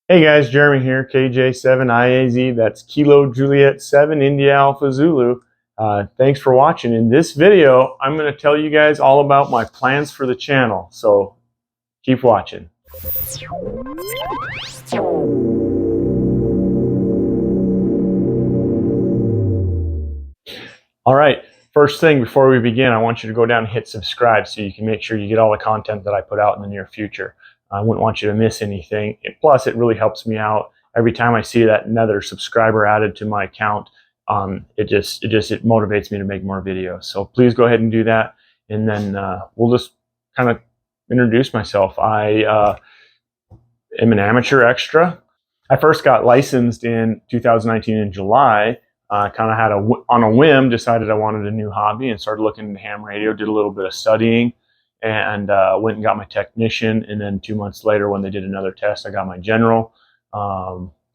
Hey guys, Jeremy here, KJ7IAZ, that's Kilo Juliet 7 India Alpha Zulu. Thanks for watching. In this video, I'm going to tell you guys all about my plans for the channel, so keep watching. All right, first thing before we begin, I want you to go down and hit subscribe so you can make sure you get all the content that I put out in the near future. I wouldn't want you to miss anything. Plus, it really helps me out. Every time I see that another subscriber added to my account, it motivates me to make more videos. So please go ahead and do that, and then we'll just kind of introduce myself. I am an amateur extra. I first got licensed in 2019 in July. Kind of had on a whim, decided I wanted a new hobby and started looking into ham radio, did a little bit of studying, and went and got my technician. And then 2 months later, when they did another test, I got my general,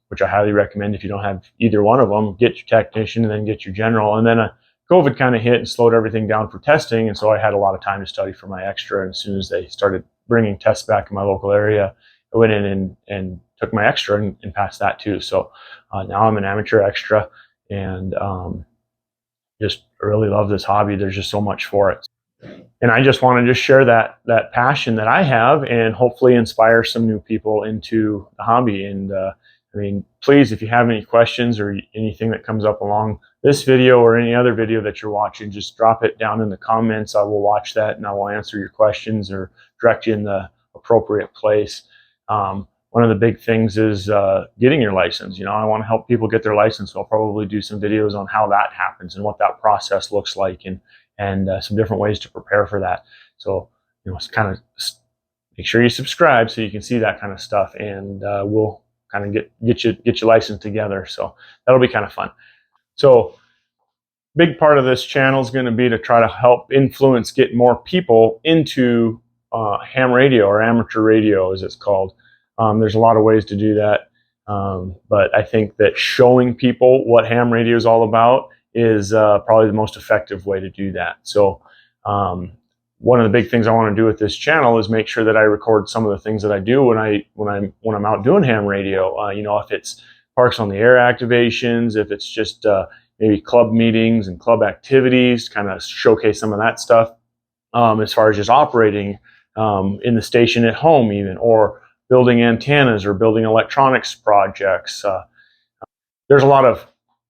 which I highly recommend. If you don't have either one of them, get your technician and then get your general. And then COVID kind of hit and slowed everything down for testing. And so I had a lot of time to study for my extra. And as soon as they started bringing tests back in my local area, I went in and took my extra and passed that too. So now I'm an amateur extra. And just really love this hobby. There's just so much for it, and I just want to just share that passion that I have, and hopefully inspire some new people into the hobby. And I mean, please, if you have any questions or anything that comes up along this video or any other video that you're watching, just drop it down in the comments. I will watch that and I will answer your questions or direct you in the appropriate place. One of the big things is getting your license. I want to help people get their license, so I'll probably do some videos on how that happens and what that process looks like, and some different ways to prepare for that. So, it's kind of make sure you subscribe so you can see that kind of stuff, and we'll kind of get your license together. So that'll be kind of fun. So, big part of this channel is going to be to try to help influence, get more people into ham radio, or amateur radio as it's called. There's a lot of ways to do that, but I think that showing people what ham radio is all about is probably the most effective way to do that. So one of the big things I want to do with this channel is make sure that I record some of the things that I do when I'm out doing ham radio. If it's Parks on the Air activations, if it's just maybe club meetings and club activities, kind of showcase some of that stuff. As far as just operating in the station at home, even, or building antennas or building electronics projects. There's a lot of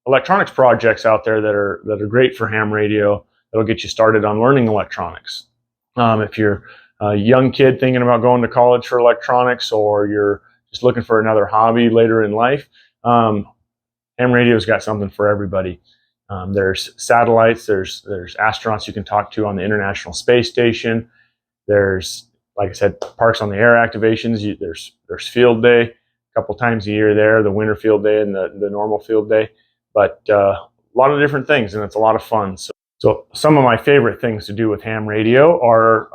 electronics projects out there that are great for ham radio. That'll get you started on learning electronics. If you're a young kid thinking about going to college for electronics, or you're just looking for another hobby later in life, ham radio's got something for everybody. There's satellites, there's astronauts you can talk to on the International Space Station. There's, like I said, Parks on the Air activations. There's field day a couple times a year there, the winter field day and the normal field day. But a lot of different things, and it's a lot of fun. So some of my favorite things to do with ham radio are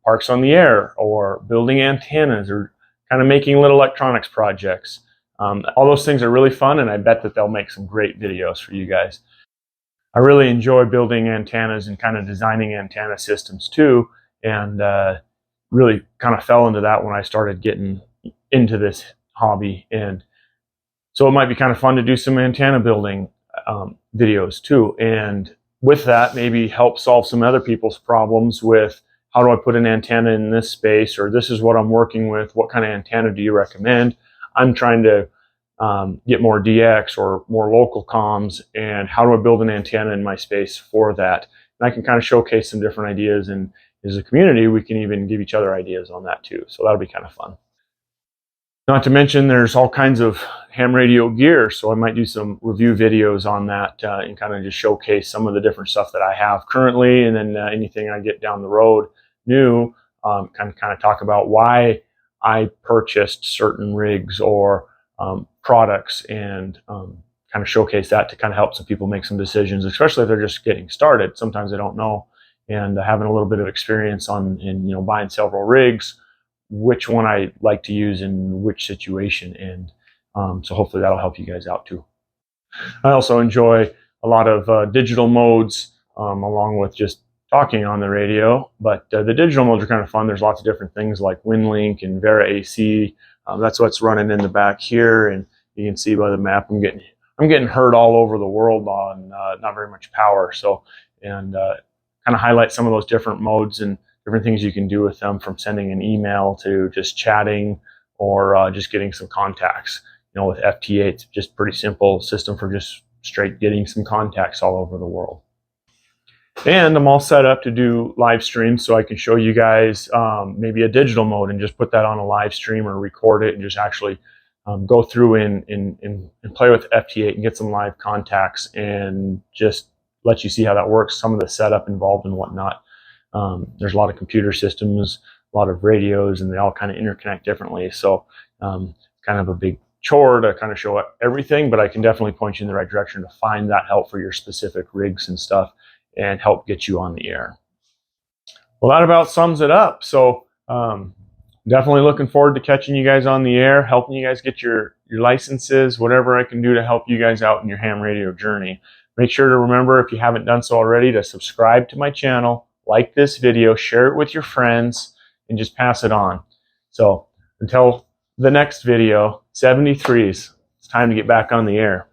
Parks on the Air, or building antennas, or kind of making little electronics projects. All those things are really fun, and I bet that they'll make some great videos for you guys. I really enjoy building antennas and kind of designing antenna systems too, and really kind of fell into that when I started getting into this hobby. And so it might be kind of fun to do some antenna building videos too. And with that, maybe help solve some other people's problems with, how do I put an antenna in this space, or this is what I'm working with. What kind of antenna do you recommend? I'm trying to get more DX or more local comms, and how do I build an antenna in my space for that? And I can kind of showcase some different ideas, and as a community, we can even give each other ideas on that too. So that'll be kind of fun. Not to mention, there's all kinds of ham radio gear. So I might do some review videos on that and kind of just showcase some of the different stuff that I have currently, and then anything I get down the road new, kind of talk about why I purchased certain rigs or products, and kind of showcase that to kind of help some people make some decisions, especially if they're just getting started. Sometimes they don't know. And having a little bit of experience in buying several rigs, which one I like to use in which situation, and so hopefully that'll help you guys out too. I also enjoy a lot of digital modes, along with just talking on the radio, but the digital modes are kind of fun. There's lots of different things like WinLink and Vera AC, That's what's running in the back here, and you can see by the map I'm getting heard all over the world on not very much power. So, and kind of highlight some of those different modes and different things you can do with them, from sending an email to just chatting, or just getting some contacts. You know, with FT8, it's just pretty simple system for just straight getting some contacts all over the world. And I'm all set up to do live streams, so I can show you guys maybe a digital mode and just put that on a live stream, or record it and just actually go through and play with FT8 and get some live contacts, and just let you see how that works, some of the setup involved and whatnot. There's a lot of computer systems, a lot of radios, and they all kind of interconnect differently. So kind of a big chore to kind of show everything, but I can definitely point you in the right direction to find that help for your specific rigs and stuff, and help get you on the air. Well, that about sums it up. So definitely looking forward to catching you guys on the air, helping you guys get your licenses, whatever I can do to help you guys out in your ham radio journey. Make sure to remember, if you haven't done so already, to subscribe to my channel, like this video, share it with your friends, and just pass it on. So until the next video, 73s, it's time to get back on the air.